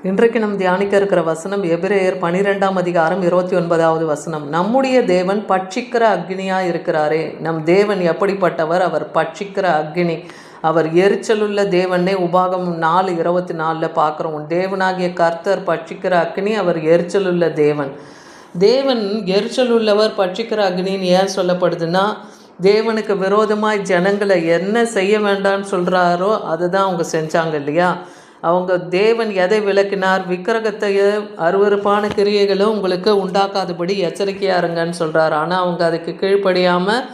இன்றைக்கு நாம் தியானிக்க இருக்கிற வசனம் எபிரேயர் 12ஆம் அதிகாரம் 29வது வசனம். நம்முடைய தேவன் பட்சிக்கிற அக்னியாக இருக்கிறாரே. நம் தேவன் எப்படிப்பட்டவர்? அவர் பட்சிக்கிற அக்னி, அவர் எரிச்சலுள்ள தேவனே. உபாகமம் 4:24 பார்க்குறோம். உன் தேவனாகிய கர்த்தர் பட்சிக்கிற அக்னி, அவர் எரிச்சலுள்ள தேவன். தேவன் எரிச்சலுள்ளவர், பட்சிக்கிற அக்னின்னு ஏன் சொல்லப்படுதுன்னா, தேவனுக்கு விரோதமாய் ஜனங்களை என்ன செய்ய வேண்டாம்னு சொல்கிறாரோ அதுதான் அவங்க செஞ்சாங்க இல்லையா. அவங்க தேவன் எதை விளக்கினார்? விக்கிரகத்தைய அருவருப்பான கிரியைகளும் உங்களுக்கு உண்டாக்காதபடி எச்சரிக்கையாக இருங்கன்னு சொல்கிறார். ஆனால் அவங்க அதுக்கு கீழ்ப்படியாமல்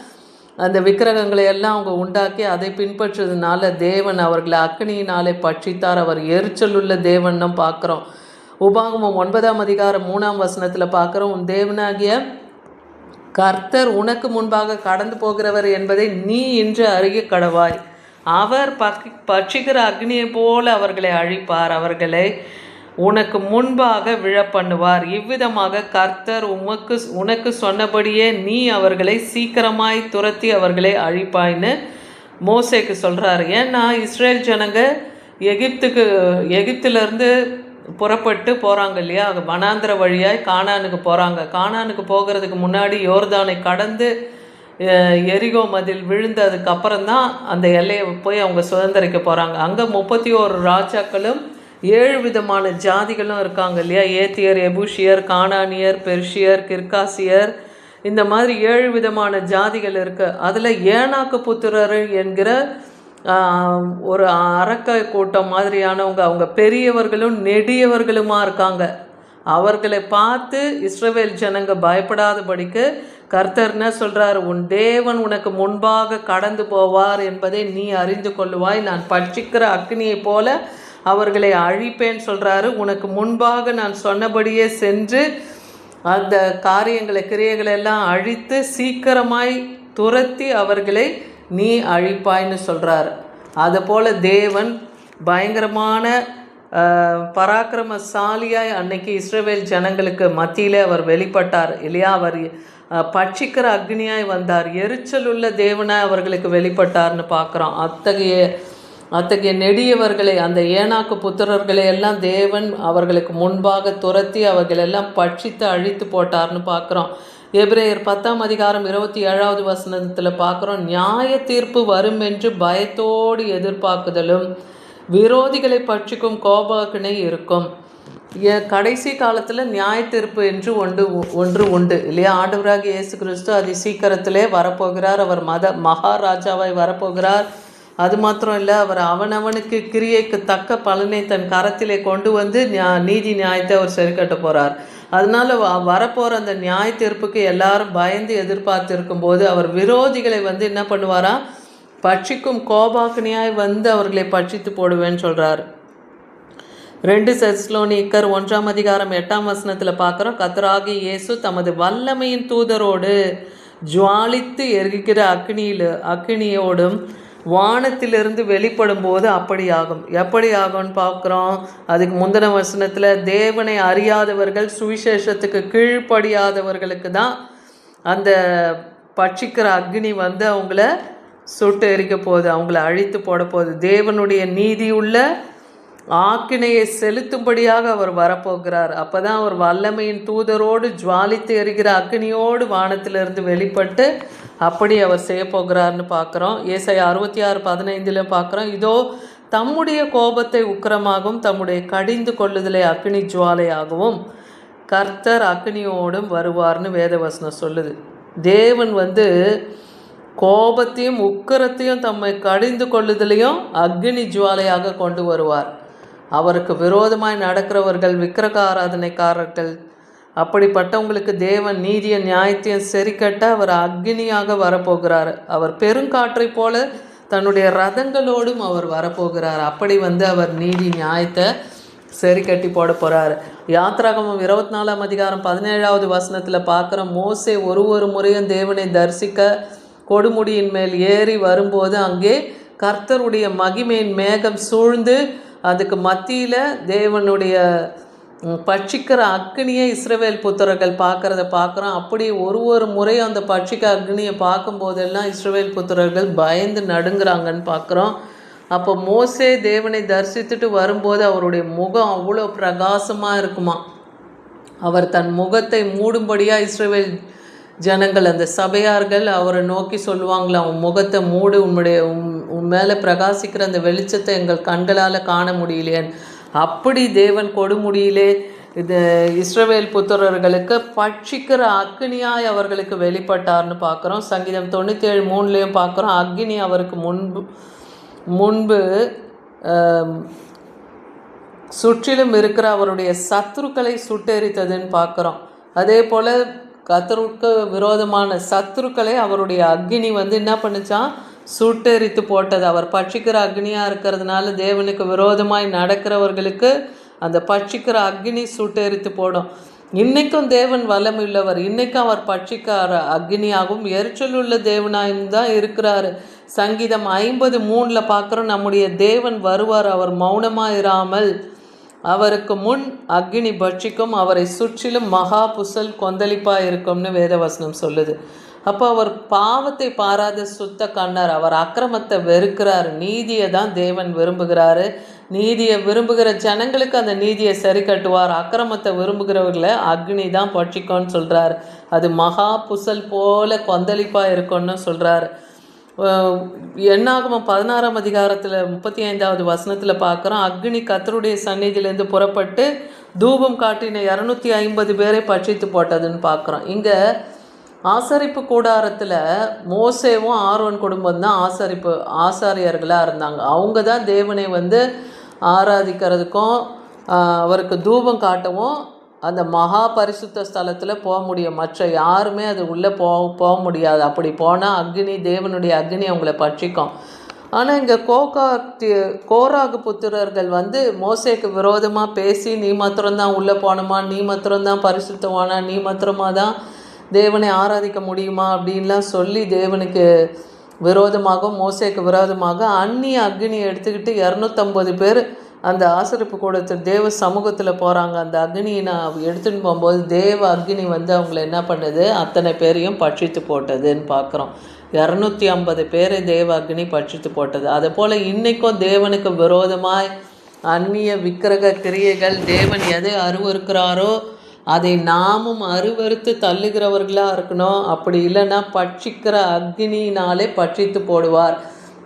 அந்த விக்கிரகங்களை எல்லாம் அவங்க உண்டாக்கி அதை பின்பற்றதுனால தேவன் அவர்களை அக்னியினாலே பட்சித்தார். அவர் எரிச்சலுள்ள தேவன்னு பார்க்குறோம். உபாகமம் 9ஆம் அதிகாரம் 3ஆம் வசனத்தில் பார்க்குறோம். உன் தேவனாகிய கர்த்தர் உனக்கு முன்பாக கடந்து போகிறவர் என்பதை நீ இன்று அறிய கடவாய். அவர் பட்சிக்கிற அக்னியை போல அவர்களை அழிப்பார், அவர்களை உனக்கு முன்பாக விழப்பண்ணுவார். இவ்விதமாக கர்த்தர் உனக்கு சொன்னபடியே நீ அவர்களை சீக்கிரமாய் துரத்தி அவர்களை அழிப்பாய்ன்னு மோசேக்கு சொல்கிறாரு. ஏன்னா இஸ்ரேல் ஜனங்க எகிப்திலிருந்து புறப்பட்டு போகிறாங்க இல்லையா, வனாந்திர வழியாய் கானானுக்கு போகிறாங்க. கானானுக்கு போகிறதுக்கு முன்னாடி யோர்தானை கடந்து எரிகோ மதில் விழுந்ததுக்கு அப்புறம்தான் அந்த எல்லையை போய் அவங்க சுதந்திரிக்க போகிறாங்க. அங்கே 31 ராஜாக்களும் 7 விதமான ஜாதிகளும் இருக்காங்க இல்லையா. ஏத்தியர், எபூஷியர், கானானியர், பெர்ஷியர், கிர்காசியர், இந்த மாதிரி 7 விதமான ஜாதிகள் இருக்குது. அதில் ஏனாக்கு புத்திரர் என்கிற ஒரு அரக்க கூட்டம் மாதிரியானவங்க, அவங்க பெரியவர்களும் நெடியவர்களுமா இருக்காங்க. அவர்களை பார்த்து இஸ்ரவேல் ஜனங்க பயப்படாதபடிக்கு கர்த்தர் என்ன சொல்கிறார்? உன் தேவன் உனக்கு முன்பாக கடந்து போவார் என்பதை நீ அறிந்து கொள்ளுவாய். நான் பட்சிக்கிற அக்னியை போல அவர்களை அழிப்பேன்னு சொல்கிறாரு. உனக்கு முன்பாக நான் சொன்னபடியே சென்று அந்த கிரியைகளை எல்லாம் அழித்து சீக்கிரமாய் துரத்தி அவர்களை நீ அழிப்பாய்ன்னு சொல்கிறார். அதுபோல் தேவன் பயங்கரமான பராக்கிரமசாலியாய் அன்னைக்கு இஸ்ரவேல் ஜனங்களுக்கு மத்தியிலே அவர் வெளிப்பட்டார் இல்லையா. அவர் பட்சிக்கிற அக்னியாய் வந்தார், எரிச்சலுள்ள தேவனாய் அவர்களுக்கு வெளிப்பட்டார்னு பார்க்குறோம். அத்தகைய நெடியவர்களை, அந்த ஏனாக்கு புத்திரர்களை எல்லாம் தேவன் அவர்களுக்கு முன்பாக துரத்தி அவர்களெல்லாம் பட்சித்து அழித்து போட்டார்னு பார்க்குறோம். எபிரேயர் 10ஆம் அதிகாரம் 27வது வசனத்தில் பார்க்குறோம். நியாய தீர்ப்பு வரும் என்று பயத்தோடு எதிர்பார்க்குதலும் விரோதிகளை பட்சிக்கும் கோபாக்கினை இருக்கும். கடைசி காலத்தில் நியாய தீர்ப்பு என்று ஒன்று உண்டு இல்லையா. ஆண்டவராகிய இயேசு கிறிஸ்து அதி சீக்கிரத்திலே வரப்போகிறார். அவர் மகாராஜாவாய் வரப்போகிறார். அது மாத்திரம் இல்லை, அவர் அவனவனுக்கு கிரியைக்கு தக்க பலனை தன் கரத்திலே கொண்டு வந்து நீதி நியாயத்தை அவர் சரி கட்ட போகிறார். அதனால வரப்போகிற அந்த நியாய தீர்ப்புக்கு எல்லாரும் பயந்து எதிர்பார்த்து இருக்கும்போது அவர் விரோதிகளை என்ன பண்ணுவாரா? பட்சிக்கும் கோபாக்கினியாய் அவர்களை பட்சித்து போடுவேன்னு சொல்கிறார். 2 தெசலோனிக்கர் 1ஆம் அதிகாரம் 8ஆம் வசனத்தில் பார்க்குறோம். கர்த்தராகிய இயேசு தமது வல்லமையின் தூதரோடு ஜுவாலித்து எரிகிற அக்னியோடும் வானத்திலிருந்து வெளிப்படும் போது அப்படி ஆகும். எப்படி ஆகும்னு பார்க்குறோம். அதுக்கு முந்தின வசனத்தில் தேவனை அறியாதவர்கள், சுவிசேஷத்துக்கு கீழ்ப்படியாதவர்களுக்கு தான் அந்த பட்சிக்கிற அக்னி அவங்கள சுட்டு எரிக்க போகுது, அவங்கள அழித்து போட போகுது. தேவனுடைய நீதியுள்ள ஆக்கினையை செலுத்தும்படியாக அவர் வரப்போகிறார். அப்போ தான் அவர் வல்லமையின் தூதரோடு ஜுவாலித்து எரிகிற அக்னியோடு வானத்திலிருந்து வெளிப்பட்டு அப்படி அவர் செய்ய போகிறார்னு பார்க்குறோம். ஏசாயா 66:15 பார்க்குறோம். இதோ தம்முடைய கோபத்தை உக்கிரமாகவும் தம்முடைய கடிந்து கொள்ளுதலை அக்னி ஜுவாலையாகவும் கர்த்தர் அக்னியோடும் வருவார்னு வேதவசனம் சொல்லுது. தேவன் கோபத்தையும் உக்கிரத்தையும் தம்மை கடிந்து கொள்ளுதலையும் அக்னி ஜுவாலையாக கொண்டு வருவார். அவருக்கு விரோதமாய் நடக்கிறவர்கள், விக்கிரக ஆராதனைக்காரர்கள், அப்படிப்பட்டவங்களுக்கு தேவன் நீதிய நியாயத்தையும் சரி கட்ட அவர் அக்னியாக வரப்போகிறார். அவர் பெருங்காற்றை போல தன்னுடைய ரதங்களோடும் அவர் வரப்போகிறார். அப்படி அவர் நீதி நியாயத்தை சரி கட்டி போட போகிறார். யாத்ராகமம் 24ஆம் அதிகாரம் 17வது வசனத்தில் பார்க்குற மோசே ஒரு முறையும் தேவனை தரிசிக்க கொடுமுடியின் மேல் ஏறி வரும்போது அங்கே கர்த்தருடைய மகிமையின் மேகம் சூழ்ந்து அதுக்கு மத்தியில் தேவனுடைய பட்சிக்கிற அக்னியை இஸ்ரவேல் புத்திரர்கள் பார்க்குறத பார்க்குறோம். அப்படி ஒரு முறையும் அந்த பட்சிக்க அக்னியை பார்க்கும்போதெல்லாம் இஸ்ரவேல் புத்திரர்கள் பயந்து நடுங்குறாங்கன்னு பார்க்குறோம். அப்போ மோசே தேவனை தரிசித்துட்டு வரும்போது அவருடைய முகம் அவ்வளோ பிரகாசமாக இருக்குமா. அவர் தன் முகத்தை மூடும்படியாக இஸ்ரவேல் ஜனங்கள் அந்த சபையார்கள் அவரை நோக்கி சொல்லுவாங்களா, உன் முகத்தை மூடு, உன் மேலே பிரகாசிக்கிற அந்த வெளிச்சத்தை எங்கள் கண்களால் காண முடியலையேன்னு. அப்படி தேவன் கொடுமுடியிலே இது இஸ்ரவேல் புத்திரர்களுக்கு பட்சிக்கிற அக்னியாய் அவர்களுக்கு வெளிப்பட்டார்னு பார்க்குறோம். சங்கீதம் 97:3 பார்க்குறோம். அக்னி அவருக்கு முன்பு சுற்றிலும் இருக்கிற அவருடைய சத்துருக்களை சுட்டெரித்ததுன்னு பார்க்குறோம். அதே போல் கர்த்தருக்கு விரோதமான சத்துருக்களை அவருடைய அக்னி என்ன பண்ணுச்சான், சுட்டெரித்து போட்டது. அவர் பட்சிக்கிற அக்னியாக இருக்கிறதுனால தேவனுக்கு விரோதமாய் நடக்கிறவர்களுக்கு அந்த பட்சிக்கிற அக்னி சுட்டெரித்து போடும். இன்றைக்கும் தேவன் வல்லமையுள்ளவர். இன்றைக்கும் அவர் பட்சிக்கிற அக்னியாகவும் எரிச்சலுள்ள தேவனாயும் தான் இருக்கிறாரு. சங்கீதம் 50:3 பார்க்குறோம், நம்முடைய தேவன் வருவார், அவர் மௌனமாக இராமல் அவருக்கு முன் அக்னி பட்சிக்கும், அவரை சுற்றிலும் மகா புசல் கொந்தளிப்பாக இருக்கும்னு வேதவசனம் சொல்லுது. அப்போ அவர் பாவத்தை பாராத சுத்த கண்ணர். அவர் அக்கிரமத்தை வெறுக்கிறார், நீதியை தான் தேவன் விரும்புகிறாரு. நீதியை விரும்புகிற ஜனங்களுக்கு அந்த நீதியை சரி கட்டுவார். அக்கிரமத்தை விரும்புகிறவர்களை அக்னி தான் பட்சிக்கும்னு சொல்கிறார். அது மகா புசல் போல கொந்தளிப்பாக இருக்கும்னு சொல்கிறார். என்னாகமம் 16ஆம் அதிகாரத்தில் 35வது வசனத்தில் பார்க்குறோம், அக்னி கர்த்தருடைய சந்நிதியிலேருந்து புறப்பட்டு தூபம் காட்டின 250 பேரை பட்சித்து போட்டதுன்னு பார்க்குறோம். இங்கே ஆசரிப்பு கூடாரத்தில் மோசேவும் ஆரோன் குடும்பம் தான் ஆசாரியர்களாக இருந்தாங்க. அவங்க தான் தேவனை ஆராதிக்கிறதுக்கும் அவருக்கு தூபம் காட்டவும் அந்த மகா பரிசுத்த ஸ்தலத்தில் போக முடியும். மற்ற யாருமே அது உள்ளே போக முடியாது. அப்படி போனால் அக்னி, தேவனுடைய அக்னி அவங்கள பட்சிக்கும். ஆனால் இங்கே கோராகு புத்திரர்கள் மோசேக்கு விரோதமாக பேசி, நீ மாத்திரம்தான் உள்ளே போகணுமா, நீ மாத்திரம்தான் பரிசுத்தவானா, நீ மாத்திரமாக தான் தேவனை ஆராதிக்க முடியுமா அப்படின்லாம் சொல்லி தேவனுக்கு விரோதமாக, மோசேக்கு விரோதமாக அந்நிய அக்னியை எடுத்துக்கிட்டு 250 பேர் அந்த ஆசரிப்பு கூடத்தில் தேவ சமூகத்தில் போகிறாங்க. அந்த அக்னியை நான் எடுத்துகிட்டு போகும்போது தேவ அக்னி அவங்கள என்ன பண்ணுது, அத்தனை பேரையும் பட்சித்து போட்டதுன்னு பார்க்குறோம். 250 பேரை தேவ அக்னி பட்சித்து போட்டது. அதே போல் இன்றைக்கும் தேவனுக்கு விரோதமாய் அந்நிய விக்கிரக கிரியைகள், தேவன் எதை அருவருக்கிறாரோ அதை நாமும் அருவறுத்து தள்ளுகிறவர்களாக இருக்கணும். அப்படி இல்லைன்னா பட்சிக்கிற அக்னியினாலே பட்சித்து போடுவார்.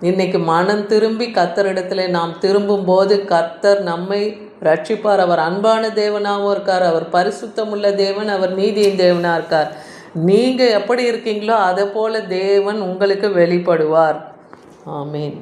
இன்றைக்கி மனம் திரும்பி கர்த்தரிடத்தில் நாம் திரும்பும்போது கர்த்தர் நம்மை ரட்சிப்பார். அவர் அன்பான தேவனாகவும் இருக்கார், அவர் பரிசுத்தமுள்ள தேவன், அவர் நீதியின் தேவனாக இருக்கார். நீங்கள் எப்படி இருக்கீங்களோ அதை போல் தேவன் உங்களுக்கு வெளிப்படுவார். ஆமேன்.